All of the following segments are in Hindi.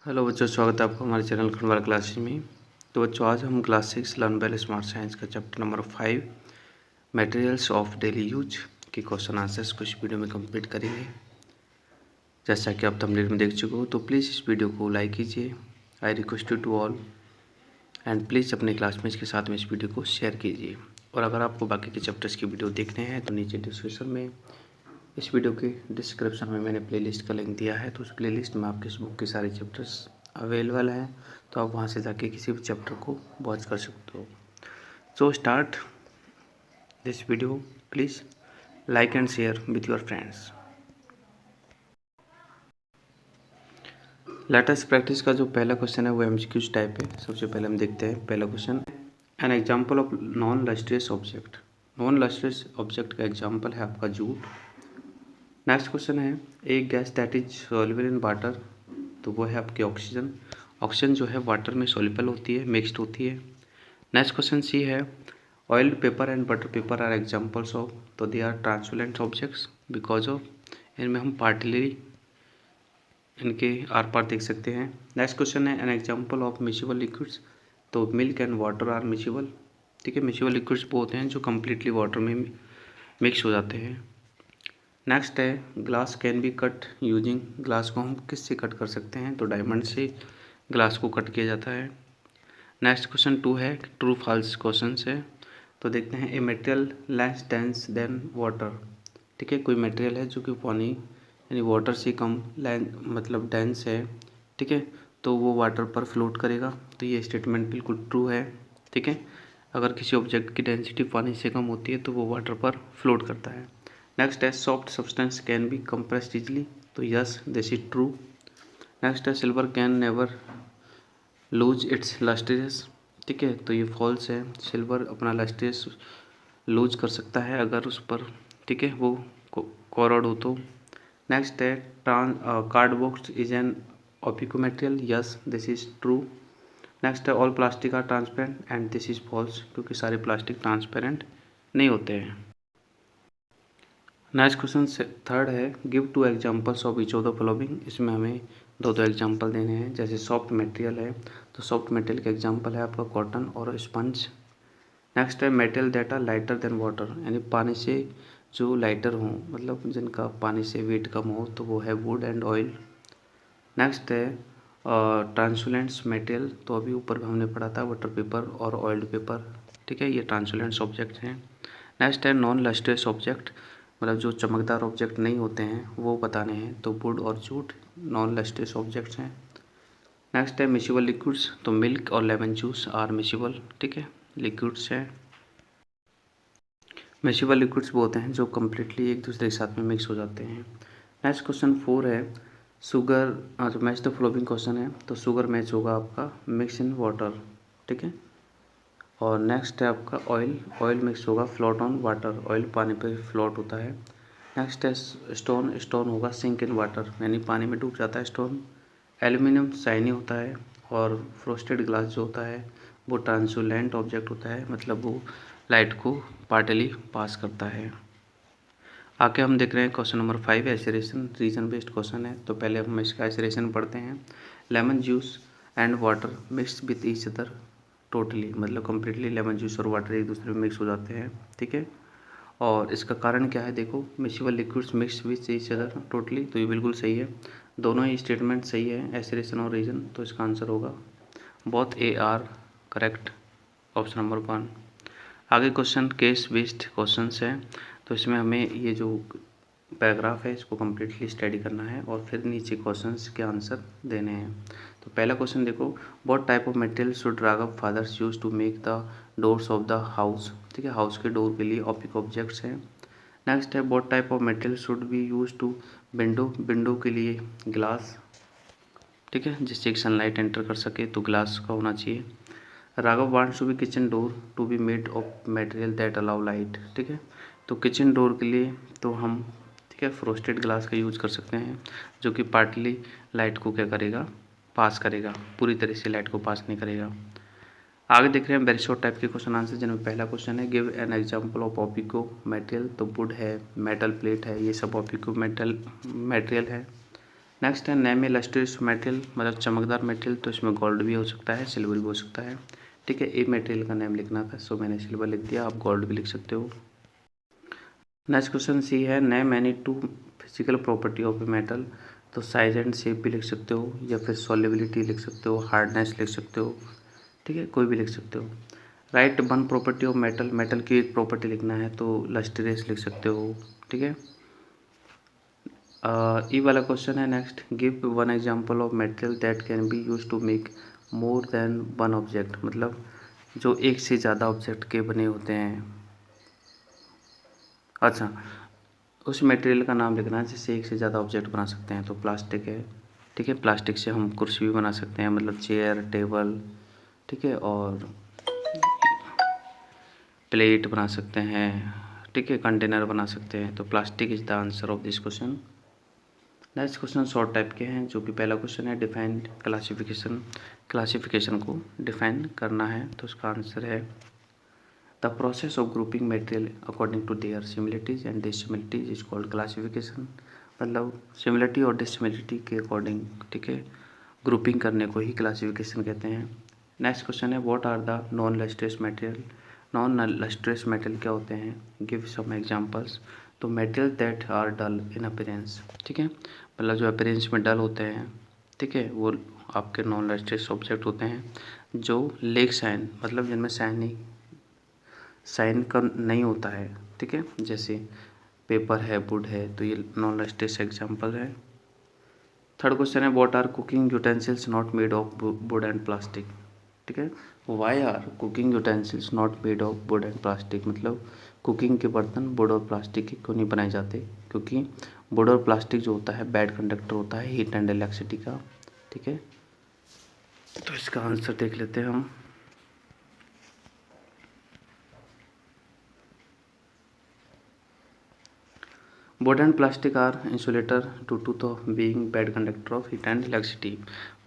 हेलो बच्चों, स्वागत है आपका हमारे चैनल खंडवाल क्लासेस में। तो बच्चों, आज हम class 6 learn well smart science का chapter number 5 materials of daily use के क्वेश्चन आंसर्स कुछ वीडियो में कंप्लीट करेंगे। जैसा कि आप थंबनेल में देख चुके हो, तो प्लीज़ इस वीडियो को लाइक कीजिए। I request you to all and please अपने क्लासमेट्स के साथ में इस वीडियो को शेयर कीजिए। और अगर आपको बाकी के चैप्टर्स की वीडियो देखने हैं तो नीचे डिस्क्रिप्शन में इस वीडियो के डिस्क्रिप्शन में मैंने प्लेलिस्ट का लिंक दिया है। तो उस प्लेलिस्ट में आपके इस बुक के सारे चैप्टर्स अवेलेबल हैं, तो आप वहां से जाके किसी भी चैप्टर को वॉच कर सकते हो। So start this video, please like and share with your friends. Latest practice का जो पहला क्वेश्चन है वो एमसीक्यूज टाइप है। सबसे पहले हम देखते हैं पहला question. An example of non lustrous object. Non lustrous object का एग्जाम्पल है आपका जूट। नेक्स्ट क्वेश्चन है एक gas that is soluble in water, तो वो है आपकी ऑक्सीजन। ऑक्सीजन जो है वाटर में सॉल्युबल होती है, मिक्स्ड होती है। नेक्स्ट क्वेश्चन सी है oiled paper and butter paper are examples of, तो they are transparent objects because of इनमें हम पार्टिकली इनके आर पार देख सकते हैं। नेक्स्ट क्वेश्चन है an example of miscible liquids, तो milk and water are miscible. ठीक है, मिसिबल लिक्विड्स वो होते हैं जो कम्प्लीटली वाटर में मिक्स हो जाते हैं। नेक्स्ट है glass can be cut using, glass को हम किससे कट कर सकते हैं, तो डायमंड से ग्लास को कट किया जाता है। नेक्स्ट क्वेश्चन 2 है ट्रू फॉल्स क्वेश्चन है। तो देखते हैं a material less dense then water. ठीक है, कोई मटेरियल है जो कि पानी यानी वाटर से कम मतलब डेंस है। ठीक है, तो वो वाटर पर फ्लोट करेगा, तो ये स्टेटमेंट बिल्कुल ट्रू है। ठीक है, अगर किसी ऑब्जेक्ट की डेंसिटी पानी से कम होती है तो वो वाटर पर फ्लोट करता है। नेक्स्ट है soft substance can be compressed easily, तो yes this is true. Next है silver can never lose its lustrous. ठीक है, तो ये फॉल्स है। सिल्वर अपना लस्ट्रियस लूज कर सकता है अगर उस पर, ठीक है, वो कोरोड हो तो। नेक्स्ट है cardboard is an opaque material, yes this is true. Next है all plastic are transparent and this is false, क्योंकि सारे प्लास्टिक ट्रांसपेरेंट नहीं होते हैं। नेक्स्ट क्वेश्चन थर्ड है give two examples of each of the following. इसमें हमें दो एग्जांपल देने हैं। जैसे सॉफ्ट मटेरियल है, तो सॉफ्ट मटेरियल का एग्जांपल है आपका कॉटन और स्पंज। नेक्स्ट है metal that are lighter than water, यानी पानी से जो लाइटर हों, मतलब जिनका पानी से वेट कम हो, तो वो है वुड एंड ऑयल। नेक्स्ट है ट्रांसपेरेंट मटेरियल, तो अभी ऊपर हमने पढ़ा था वाटर पेपर और ऑयल्ड पेपर। ठीक है, ये ट्रांसपेरेंट ऑब्जेक्ट हैं। नेक्स्ट है नॉन लस्ट्रियस ऑब्जेक्ट, मतलब जो चमकदार ऑब्जेक्ट नहीं होते हैं वो बताने हैं, तो वुड और जूट नॉन लस्ट्रियस ऑब्जेक्ट्स हैं। नेक्स्ट है मिसिबल लिक्विड्स, तो मिल्क और लेमन जूस आर मिसिबल। ठीक है, लिक्विड्स हैं। मिसिबल लिक्विड्स वो होते हैं जो कम्प्लीटली एक दूसरे के साथ में मिक्स हो जाते हैं। नेक्स्ट क्वेश्चन 4 है शुगर, जो मैच द फ्लोइंग क्वेश्चन है, तो शुगर मैच होगा आपका मिक्स इन वाटर। ठीक है, और नेक्स्ट है आपका ऑयल, ऑयल मिक्स होगा फ्लोट ऑन वाटर, ऑयल पानी पे फ्लोट होता है। नेक्स्ट है स्टोन, स्टोन होगा सिंक इन वाटर, यानी पानी में डूब जाता है स्टोन। एल्यूमिनियम शाइनी होता है, और फ्रोस्टेड ग्लास जो होता है वो ट्रांसपेरेंट ऑब्जेक्ट होता है, मतलब वो लाइट को पार्टली पास करता है। आगे हम देख रहे हैं question number 5 assertion, reason based question है। तो पहले हम इसका एसरेशन पढ़ते हैं। Lemon juice and water mix with each other totally, मतलब कम्प्लीटली लेमन जूस और वाटर एक दूसरे में मिक्स हो जाते हैं। ठीक है, और इसका कारण क्या है, देखो miscible liquids mix with each other totally, तो ये बिल्कुल सही है। दोनों ही स्टेटमेंट सही है, एसरेशन और रीजन, तो इसका आंसर होगा both A R correct, option number 1। आगे क्वेश्चन केस बेस्ड क्वेश्चन है, तो इसमें हमें ये जो पैराग्राफ है इसको कम्प्लीटली स्टडी करना है और फिर नीचे क्वेश्चंस के आंसर देने हैं। तो पहला क्वेश्चन देखो, what type of material should Raghav father's use to make the doors of the house. ठीक है, हाउस के डोर के लिए ऑप्टिक ऑब्जेक्ट्स हैं। नेक्स्ट है what type of material should be use to window, window के लिए ग्लास। ठीक है, जिससे एक सनलाइट एंटर कर सके, तो ग्लास का होना चाहिए। Raghav wants to be kitchen door to be made of material that allow light. ठीक है, तो किचन डोर के लिए तो हम, ठीक है, फ्रोस्टेड ग्लास का यूज़ कर सकते हैं, जो कि पार्टली लाइट को क्या करेगा, पास करेगा, पूरी तरह से लाइट को पास नहीं करेगा। आगे देख रहे हैं वेरी शॉर्ट टाइप के क्वेश्चन आंसर, जिनमें पहला क्वेश्चन है give an example of opaque material, तो वुड है, मेटल प्लेट है, ये सब ऑपिको मेटल मटेरियल है। नेक्स्ट है नेम ए लस्ट्रियस मटेरियल, मतलब चमकदार मटेरियल, तो इसमें गोल्ड भी हो सकता है, सिल्वर भी हो सकता है। ठीक है, ए मटेरियल का नेम लिखना था, सो मैंने सिल्वर लिख दिया, आप गोल्ड भी लिख सकते हो। नेक्स्ट क्वेश्चन सी है name any two physical property of a metal, तो साइज एंड शेप भी लिख सकते हो, या फिर सॉल्युबिलिटी लिख सकते हो, हार्डनेस लिख सकते हो। ठीक है, कोई भी लिख सकते हो। Right one property of metal, metal की एक प्रॉपर्टी लिखना है तो लस्ट्रियस लिख सकते हो। ठीक है, ई वाला क्वेश्चन है next, give one example of material that can be use to make more than one object, मतलब जो एक से ज़्यादा ऑब्जेक्ट के बने होते हैं। अच्छा, उस मटेरियल का नाम लिखना है जिससे एक से ज़्यादा ऑब्जेक्ट बना सकते हैं, तो प्लास्टिक है। ठीक है, प्लास्टिक से हम कुर्सी भी बना सकते हैं, मतलब चेयर, टेबल। ठीक है, और प्लेट बना सकते हैं। ठीक है, कंटेनर बना सकते हैं, तो plastic is the answer of this question. Next question short type के हैं, जो कि पहला क्वेश्चन है डिफाइन क्लासिफिकेशन, क्लासिफिकेशन को डिफाइन करना है, तो उसका आंसर है the process of grouping material according to their similarities and dissimilarities is called classification, मतलब सिमिलरिटी और डिससिमिलरिटी के अकॉर्डिंग, ठीक है, ग्रुपिंग करने को ही क्लासिफिकेशन कहते हैं। नेक्स्ट क्वेश्चन है what are the non lustrous material, non lustrous material क्या होते हैं, गिव सम एग्जांपल्स, तो material that are dull in appearance. ठीक है, मतलब जो अपीयरेंस में डल होते हैं, ठीक है, वो आपके नॉन लस्ट्रियस ऑब्जेक्ट होते हैं। जो लेग शाइन, मतलब जिनमें शाइन का नहीं होता है। ठीक है, जैसे पेपर है, वुड है, तो ये नॉन लस्ट्रियस एग्जाम्पल है। थर्ड क्वेश्चन है what are cooking utensils not made of wood and plastic. ठीक है, why are cooking utensils not made of wood and plastic, मतलब कुकिंग के बर्तन वुड और प्लास्टिक के क्यों नहीं बनाए जाते, क्योंकि वुड और प्लास्टिक जो होता है बैड कंडक्टर होता है हीट एंड इलेक्ट्रिसिटी का। ठीक है, तो इसका आंसर देख लेते हैं हम। Wood and plastic are insulator to to being bad conductor of heat and electricity,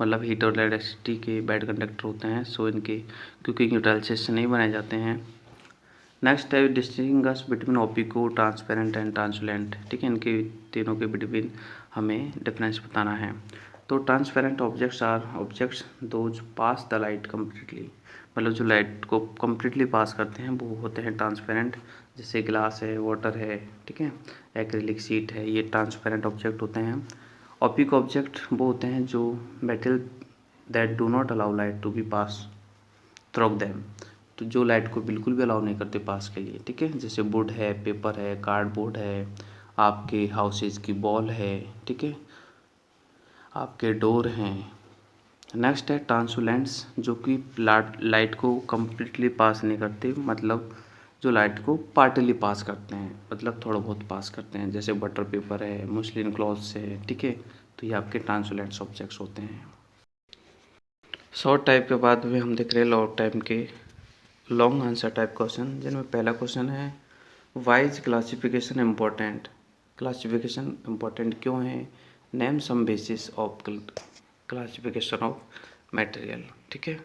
मतलब हीट और इलेक्ट्रिसिटी के बैड कंडक्टर होते हैं, सो इनके कुकिंग यूटेंसिल्स से नहीं बनाए जाते हैं। नेक्स्ट है distinguish between opaque, transparent and translucent. ठीक है, इनके तीनों के बिटवीन हमें डिफरेंस बताना है। तो transparent objects are objects those pass the light completely, मतलब जो लाइट को कम्प्लीटली पास करते हैं वो होते हैं ट्रांसपेरेंट, जैसे ग्लास है, वाटर है। ठीक है, एक्रिलिक शीट है, ये ट्रांसपेरेंट ऑब्जेक्ट होते हैं। ओपिक ऑब्जेक्ट वो होते हैं जो metal that do not allow light to be pass through them, तो जो लाइट को बिल्कुल भी अलाउ नहीं करते पास के लिए। ठीक है, जैसे वुड है, पेपर है, कार्डबोर्ड है, आपके हाउसेज की वॉल है। ठीक है, आपके डोर हैं। नेक्स्ट है ट्रांसुलेंट्स, जो कि लाइट को कम्प्लीटली पास नहीं करते, मतलब जो लाइट को पार्टली पास करते हैं, मतलब थोड़ा बहुत पास करते हैं, जैसे बटर पेपर है, मुस्लिन क्लॉथ्स है। ठीक है, तो ये आपके ट्रांसुलेंट्स ऑब्जेक्ट्स होते हैं। शॉर्ट टाइप के बाद भी हम देख रहे हैं लॉन्ग टाइप के, लॉन्ग आंसर टाइप क्वेश्चन, जिनमें पहला क्वेश्चन है why is classification important, classification important क्यों है, name some basis of classification of material. ठीक है,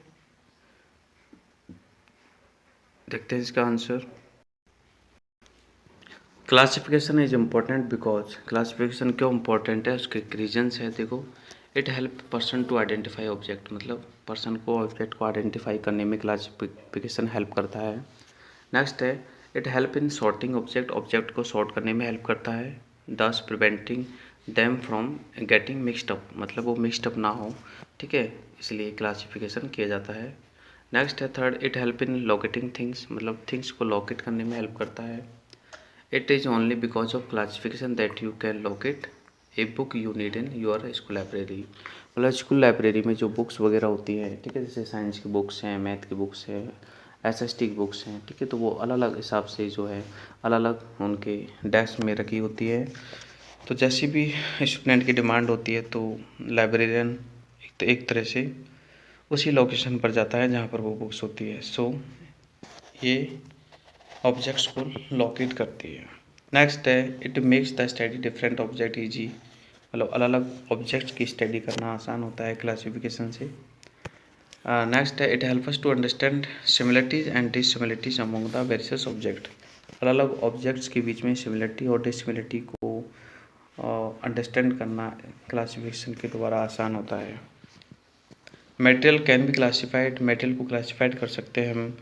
देखते हैं इसका answer. Classification is important because, classification क्यों इम्पोर्टेंट है, उसके रीजन्स है। देखो, it help person to identify object, मतलब पर्सन को ऑब्जेक्ट को आइडेंटिफाई करने में क्लासिफिकेशन हेल्प करता है। नेक्स्ट है it help in sorting object, object को सॉर्ट करने में हेल्प करता है। दस preventing them from getting mixed up, मतलब वो मिक्सड अप ना हो। ठीक है, इसलिए क्लासिफिकेशन किया जाता है। नेक्स्ट है third, it help in locating things, मतलब थिंग्स को लोकेट करने में हेल्प करता है। It is only because of classification that you can locate a book you need in your school library, मतलब स्कूल लाइब्रेरी में जो बुक्स वगैरह होती है। ठीक है, जैसे साइंस की बुक्स हैं, मैथ की बुक्स हैं, एसएसटी की बुक्स हैं। ठीक है, तो वो अलग अलग हिसाब से जो है अलग अलग उनके डेस्क में रखी होती है। तो जैसी भी स्टूडेंट की डिमांड होती है तो लाइब्रेरियन एक तरह से उसी लोकेशन पर जाता है जहाँ पर वो बुक्स होती है। सो ये ऑब्जेक्ट्स को लोकेट करती है। नेक्स्ट है it makes the study different object easy, मतलब अलग अलग ऑब्जेक्ट्स की स्टडी करना आसान होता है क्लासिफिकेशन से। नेक्स्ट है it help us to understand similarities and dissimilarities among the various object, अलग अलग ऑब्जेक्ट्स के बीच में सिमिलरिटी और डिससिमिलरिटी को अंडरस्टैंड करना क्लासिफिकेशन के द्वारा आसान होता है। Material can be classified, material को क्लासिफाइड कर सकते हैं हम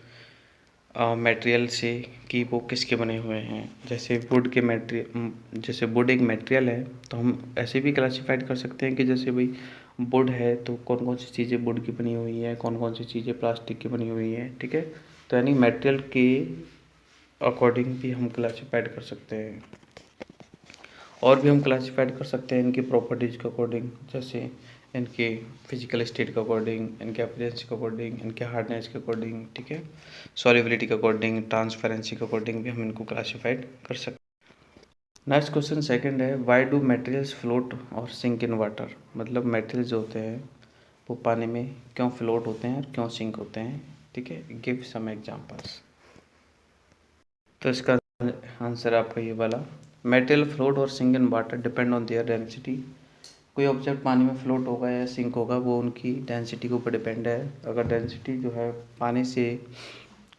मटेरियल से कि वो किसके बने हुए हैं। जैसे वुड के मटेरियल, जैसे वुड एक मटेरियल है तो हम ऐसे भी क्लासिफाइड कर सकते हैं कि जैसे भाई वुड है तो कौन कौन सी चीज़ें वुड की बनी हुई है, कौन कौन सी चीज़ें प्लास्टिक की बनी हुई है, ठीक है। तो यानी मटेरियल के अकॉर्डिंग भी हम क्लासिफाइड कर सकते हैं। और भी हम क्लासिफाइड कर सकते हैं इनकी प्रॉपर्टीज़ के अकॉर्डिंग, जैसे इनके फिजिकल स्टेट के अकॉर्डिंग, इनके अपीयरेंस के अकॉर्डिंग, इनके हार्डनेस के अकॉर्डिंग, ठीक है, सॉल्युबिलिटी के अकॉर्डिंग, ट्रांसपेरेंसी के अकॉर्डिंग भी हम इनको क्लासिफाइड कर सकते हैं। नेक्स्ट क्वेश्चन सेकंड है, व्हाई डू मटेरियल्स फ्लोट और सिंक इन वाटर। मतलब मटेरियल जो होते हैं वो पानी में क्यों फ्लोट होते हैं और क्यों सिंक होते हैं, ठीक है। Give some examples. तो इसका आंसर आपका ये वाला, मेटेरियल फ्लोट और sink in water depend on their density. कोई ऑब्जेक्ट पानी में फ्लोट होगा या सिंक होगा वो उनकी डेंसिटी के ऊपर डिपेंड है। अगर डेंसिटी जो है पानी से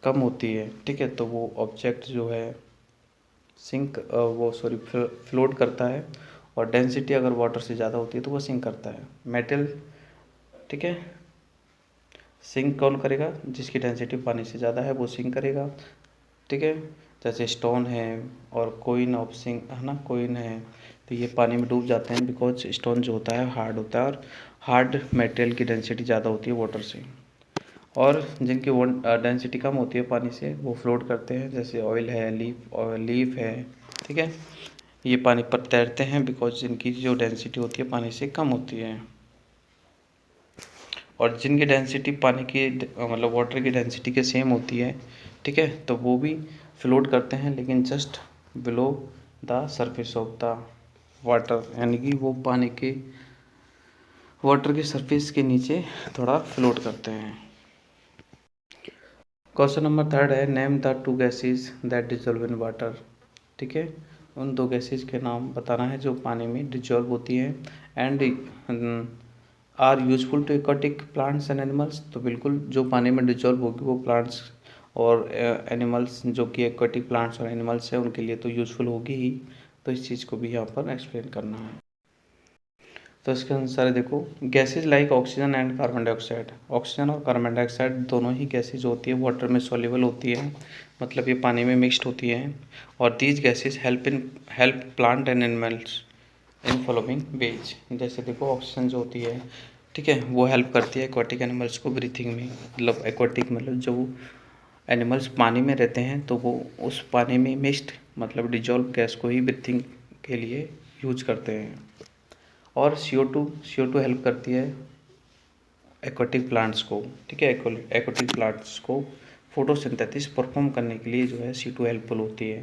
कम होती है, ठीक है, तो वो ऑब्जेक्ट जो है फ्लोट करता है, और डेंसिटी अगर वाटर से ज़्यादा होती है तो वो सिंक करता है। मेटल, ठीक है, सिंक कौन करेगा, जिसकी डेंसिटी पानी से ज़्यादा है वो सिंक करेगा, ठीक है। जैसे स्टोन है और कोइन ऑफ सिंक है ना, कोइन है तो ये पानी में डूब जाते हैं बिकॉज स्टोन जो होता है हार्ड होता है और हार्ड मटेरियल की डेंसिटी ज़्यादा होती है वाटर से। और जिनकी डेंसिटी कम होती है पानी से वो फ्लोट करते हैं, जैसे ऑयल है, लीफ है, ठीक है, ये पानी पर तैरते हैं बिकॉज इनकी जो डेंसिटी होती है पानी से कम होती है। और जिनकी डेंसिटी पानी की मतलब वाटर की डेंसिटी के सेम होती है, ठीक है, तो वो भी फ्लोट करते हैं लेकिन just below the surface of the water, यानी कि वो पानी के वाटर के सरफेस के नीचे थोड़ा फ्लोट करते हैं। क्वेश्चन नंबर थर्ड है, name the two gases that dissolve in water. ठीक है, उन दो गैसेज के नाम बताना है जो पानी में डिजोल्व होती है and are useful to aquatic plants and animals. तो बिल्कुल जो पानी में डिजोल्व होगी वो प्लांट्स और एनिमल्स जो कि एक्वाटिक प्लांट्स और एनिमल्स है उनके लिए तो यूजफुल होगी ही। तो इस चीज़ को भी यहाँ पर एक्सप्लेन करना है। तो इसके अनुसार देखो, gases like oxygen and carbon dioxide. Oxygen और कार्बन डाइऑक्साइड दोनों ही गैसेज होती है वाटर में सॉल्युबल होती है, मतलब ये पानी में मिक्स्ड होती है। और these gases help plant and animals in following veg. जैसे देखो ऑक्सीजन जो होती है, ठीक है, वो हेल्प करती है एक्वाटिक एनिमल्स को ब्रीथिंग में। मतलब एक्वाटिक मतलब जो एनिमल्स पानी में रहते हैं तो वो उस पानी में मिक्स्ड मतलब डिजॉल्व गैस को ही ब्रीथिंग के लिए यूज करते हैं। और CO2 हेल्प करती है एक्वाटिक प्लांट्स को, ठीक है, एक्वाटिक प्लांट्स को फोटोसिंथेसिस परफॉर्म करने के लिए जो है CO2 हेल्पफुल होती है।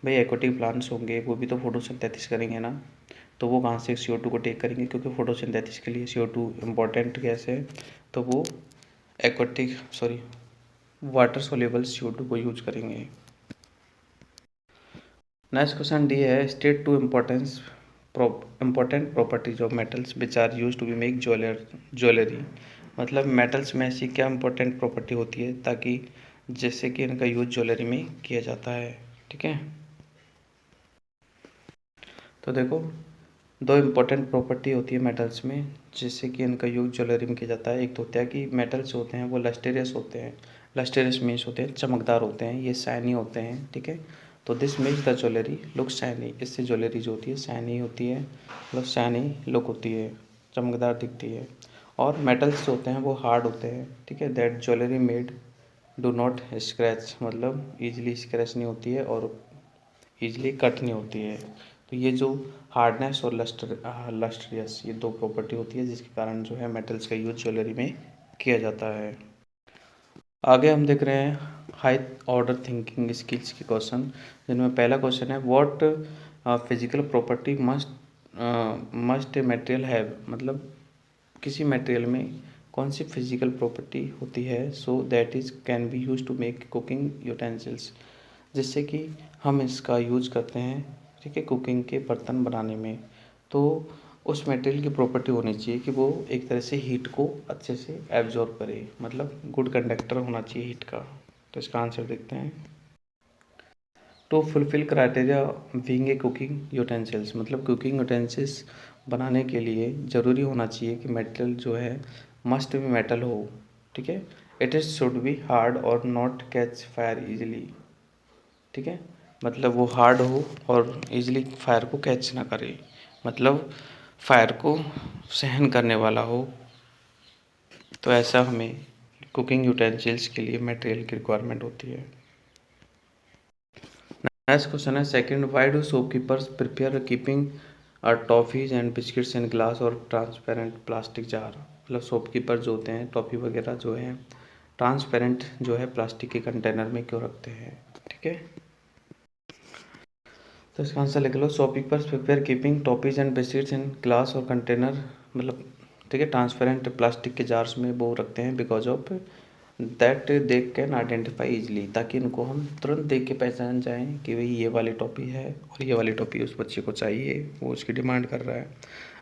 भाई एक्वाटिक प्लांट्स होंगे वो भी तो फोटोसिंथेसिस करेंगे ना, तो वो कहाँ से CO2 को टेक करेंगे, क्योंकि फोटोसिंथेसिस के लिए CO2 इम्पॉर्टेंट गैस है, तो वो वाटर सोल्यूबल CO2 को यूज करेंगे। नेक्स्ट क्वेश्चन डी है, state two important properties of metals which are use to be make jewellery. मतलब मेटल्स में ऐसी क्या इम्पोर्टेंट प्रॉपर्टी होती है ताकि जैसे कि इनका यूज ज्वेलरी में किया जाता है, ठीक है। तो देखो दो इम्पोर्टेंट प्रॉपर्टी होती है मेटल्स में जिससे कि इनका यूज ज्वेलरी में किया जाता है। एक तो होता है कि मेटल्स होते हैं वो लस्टेरियस होते हैं, लस्टेरियस मीन्स होते हैं चमकदार होते हैं, ये शाइनी होते हैं, ठीक है। तो this makes the jewellery look shiny, इससे ज्वेलरी जो होती है शाइनी होती है, मतलब शाइनी लुक होती है, चमकदार दिखती है। और मेटल्स जो होते हैं वो हार्ड होते हैं, ठीक है, that jewellery made do not scratch, मतलब ईजिली स्क्रैच नहीं होती है और ईजिली कट नहीं होती है। तो ये जो हार्डनेस और लस्ट्रियस ये दो प्रॉपर्टी होती है जिसके कारण जो है मेटल्स का यूज ज्वेलरी में किया जाता है। आगे हम देख रहे हैं हाई ऑर्डर थिंकिंग स्किल्स के क्वेश्चन, जिनमें पहला क्वेश्चन है what physical property must material have. मतलब किसी मटेरियल में कौन सी फिजिकल प्रॉपर्टी होती है so that is can be use to make cooking utensils, जिससे कि हम इसका यूज करते हैं, ठीक है, कुकिंग के बर्तन बनाने में। तो उस मटेरियल की प्रॉपर्टी होनी चाहिए कि वो एक तरह से हीट को अच्छे से एब्जॉर्ब करे, मतलब गुड कंडक्टर होना चाहिए हीट का। तो इसका आंसर देखते हैं। To fulfil criteria being a cooking utensils, मतलब कुकिंग यूटेंसिल्स बनाने के लिए ज़रूरी होना चाहिए कि मेटल जो है मस्ट भी मेटल हो, ठीक है। It is should be hard और नॉट कैच फायर इजीली, ठीक है। मतलब वो हार्ड हो और इजीली फायर को कैच ना करे, मतलब फायर को सहन करने वाला हो। तो ऐसा हमें कुकिंग यूटेंसिल्स के लिए मटेरियल की रिक्वायरमेंट होती है। नेक्स्ट क्वेश्चन है second, why do shopkeepers prepare keeping toffees and biscuits in glass और ट्रांसपेरेंट प्लास्टिक जार, मतलब शॉपकीपर जो होते हैं टॉफ़ी वगैरह जो है ट्रांसपेरेंट जो है प्लास्टिक के कंटेनर में क्यों रखते हैं, ठीक है। तो इसका आंसर लिख लो, shopkeepers prepare keeping toffees and biscuits in glass और कंटेनर, मतलब ठीक है ट्रांसपेरेंट प्लास्टिक के जार्स में वो रखते हैं because of that they can identify easily, ताकि उनको हम तुरंत देख के पहचान जाएं कि भाई ये वाली टॉपी है और ये वाली टॉपी उस बच्चे को चाहिए, वो उसकी डिमांड कर रहा है।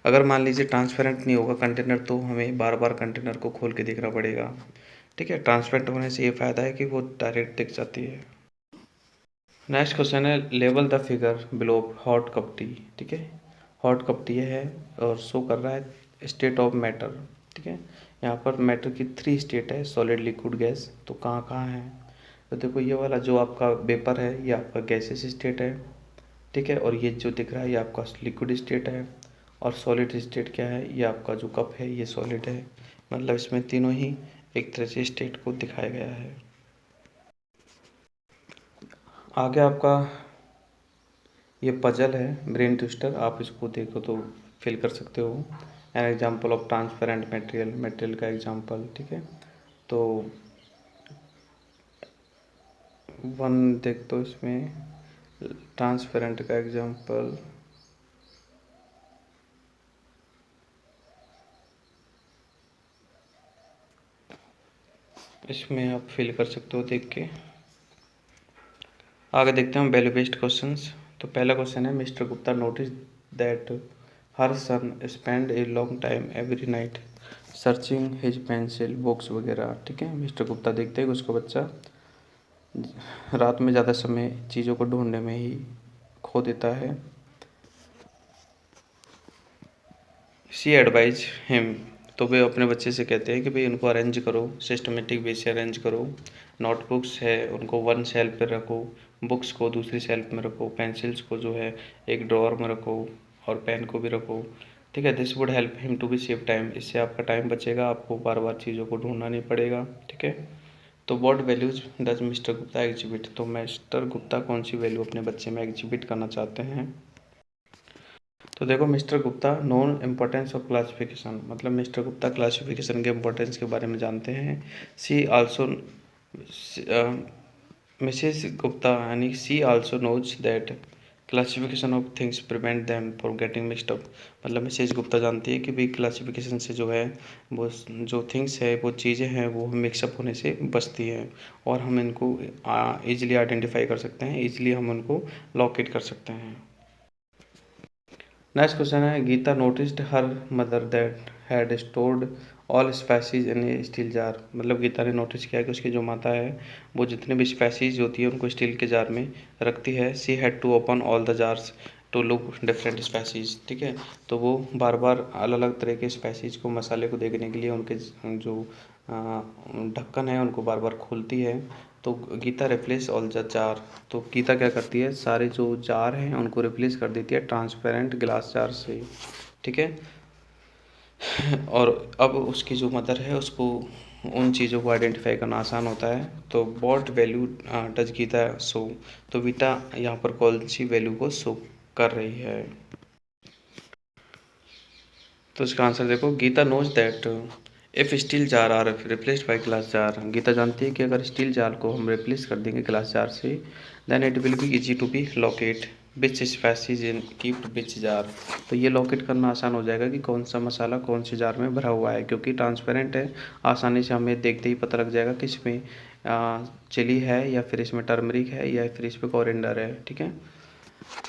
अगर मान लीजिए ट्रांसपेरेंट नहीं होगा कंटेनर तो हमें बार बार कंटेनर को खोल के देखना पड़ेगा, ठीक है। ट्रांसपेरेंट होने से ये फ़ायदा है कि वो डायरेक्ट दिख जाती है। नेक्स्ट क्वेश्चन है level the figure below hot cup T, ठीक है। हॉट कप टी है और शो कर रहा है स्टेट ऑफ मैटर, ठीक है। यहाँ पर मैटर की 3 स्टेट है, सॉलिड लिक्विड गैस, तो कहाँ कहाँ है। तो देखो ये वाला जो आपका वेपर है ये आपका गैसेस स्टेट है, ठीक है। और ये जो दिख रहा है ये आपका लिक्विड स्टेट है, और सॉलिड स्टेट क्या है, ये आपका जो कप है ये सॉलिड है। मतलब इसमें तीनों ही एक तरह से स्टेट को दिखाया गया है। आगे आपका ये पजल है ब्रेन ट्विस्टर, आप इसको देखो तो फिल कर सकते हो। N example of transparent material, material का एग्जाम्पल, ठीक है। तो वन देख तो इसमें ट्रांसपेरेंट का एग्जाम्पल, इसमें आप फिल कर सकते हो देख के। आगे देखते हैं वैल्यू बेस्ड क्वेश्चंस। तो पहला क्वेश्चन है mister Gupta notice that her son spend a long time every night searching his pencil books वगैरह, ठीक है। मिस्टर गुप्ता देखते हैं कि उसका बच्चा रात में ज़्यादा समय चीज़ों को ढूंढने में ही खो देता है। शी एडवाइज हिम, तो वे अपने बच्चे से कहते हैं कि भाई उनको अरेंज करो, सिस्टमेटिक वे से अरेंज करो। नोटबुक्स है उनको वन शेल्फ पे रखो, बुक्स को दूसरी शेल्फ में रखो, पेंसिल्स को जो है एक ड्रॉअर में रखो, और पेन को भी रखो, ठीक है। This would help him to be save time, इससे आपका टाइम बचेगा, आपको बार बार चीज़ों को ढूंढना नहीं पड़ेगा, ठीक है। तो what values does mister Gupta exhibit, तो मिस्टर गुप्ता कौन सी वैल्यू अपने बच्चे में एग्जिबिट करना चाहते हैं। तो देखो mister Gupta known importance of classification, मतलब मिस्टर गुप्ता क्लासिफिकेशन के इम्पोर्टेंस के बारे में जानते हैं। सी आल्सो मिसेस गुप्ता यानी she also knows that classification of things prevent them for getting mixed up, मतलब मिसेस गुप्ता जानती है कि भाई क्लासिफिकेशन से जो है वो जो थिंग्स है वो चीज़ें हैं वो मिक्सअप होने से बचती हैं, और हम इनको ईजिली आइडेंटिफाई कर सकते हैं, ईजिली हम उनको लोकेट कर सकते हैं। नेक्स्ट क्वेश्चन है Geeta noticed her mother that had stored all spices in a steel jar, मतलब गीता ने नोटिस किया कि उसकी जो माता है वो जितने भी स्पाइसेस होती है उनको स्टील के जार में रखती है। She had to open all the jars to look different spices, ठीक है। तो वो बार बार अलग अलग तरह के स्पाइसेस को मसाले को देखने के लिए उनके जो ढक्कन है उनको बार बार खोलती है। तो Geeta replace all the jar, तो गीता क्या करती है सारे जो जार हैं उनको रिप्लेस कर देती है ट्रांसपेरेंट ग्लास जार से, ठीक है। और अब उसकी जो मदर है उसको उन चीज़ों को आइडेंटिफाई करना आसान होता है। तो what value does Geeta show, तो गीता यहाँ पर कौन सी वैल्यू को शो कर रही है। तो इसका आंसर देखो Geeta knows that if steel jar are replaced by glass jar, Geeta जानती है कि अगर स्टील जार को हम रिप्लेस कर देंगे ग्लास जार से then it will be easy to be locate which spices in keeped which jar, तो ये लोकेट करना आसान हो जाएगा कि कौन सा मसाला कौन से जार में भरा हुआ है, क्योंकि ट्रांसपेरेंट है आसानी से हमें देखते ही पता लग जाएगा कि इसमें चिली है या फिर इसमें टर्मरिक है या फिर इसमें कोरिएंडर है, ठीक है।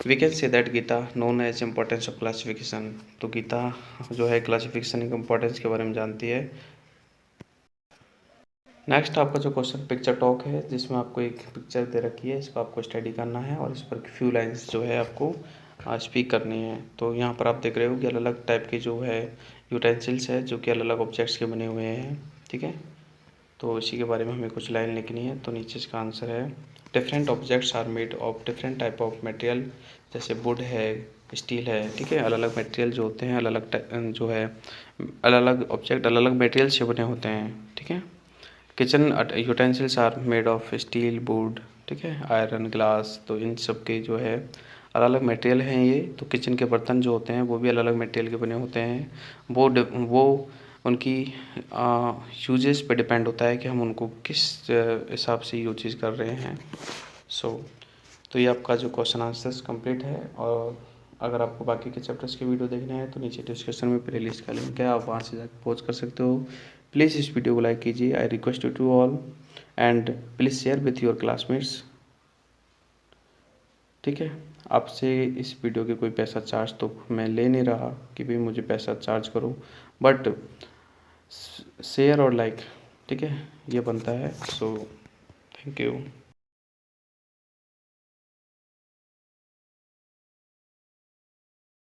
We can say that Geeta known as importance of classification, तो गीता जो है क्लासिफिकेशन के इम्पोर्टेंस के बारे में जानती है। नेक्स्ट आपका जो क्वेश्चन पिक्चर टॉक है, जिसमें आपको एक पिक्चर दे रखी है, इसको आपको स्टडी करना है और इस पर फ्यू लाइंस जो है आपको स्पीक करनी है। तो यहाँ पर आप देख रहे हो कि अलग अलग टाइप के जो है यूटेंसिल्स है जो कि अलग अलग ऑब्जेक्ट्स के बने हुए हैं, ठीक है। तो इसी के बारे में हमें कुछ लाइन लिखनी है। तो नीचे इसका आंसर है different objects are made of different type of material, जैसे वुड है, स्टील है, ठीक है। अलग अलग मटेरियल जो होते हैं, अलग अलग जो है अलग अलग ऑब्जेक्ट अलग अलग मटेरियल से बने होते हैं, ठीक है। Kitchen utensils are made of steel, wood, ठीक है, आयरन, ग्लास। तो इन सब के जो है अलग अलग मटेरियल हैं ये। तो किचन के बर्तन जो होते हैं वो भी अलग अलग मटेरियल के बने होते हैं। वो उनकी यूजेस पे डिपेंड होता है कि हम उनको किस हिसाब से यूजेस कर रहे हैं। तो ये आपका जो क्वेश्चन आंसर्स कंप्लीट है। और अगर आपको बाकी के चैप्टर्स के वीडियो देखने हैं तो नीचे डिस्क्रिप्शन में प्लेलिस्ट का लिंक है, आप वहाँ से जाकर पॉज कर सकते हो। प्लीज़ इस वीडियो को लाइक कीजिए, I request you to all, and please share with your classmates, ठीक है। आपसे इस वीडियो के कोई पैसा चार्ज तो मैं ले नहीं रहा कि भाई मुझे पैसा चार्ज करो, बट शेयर और लाइक, ठीक है, ये बनता है। So thank you.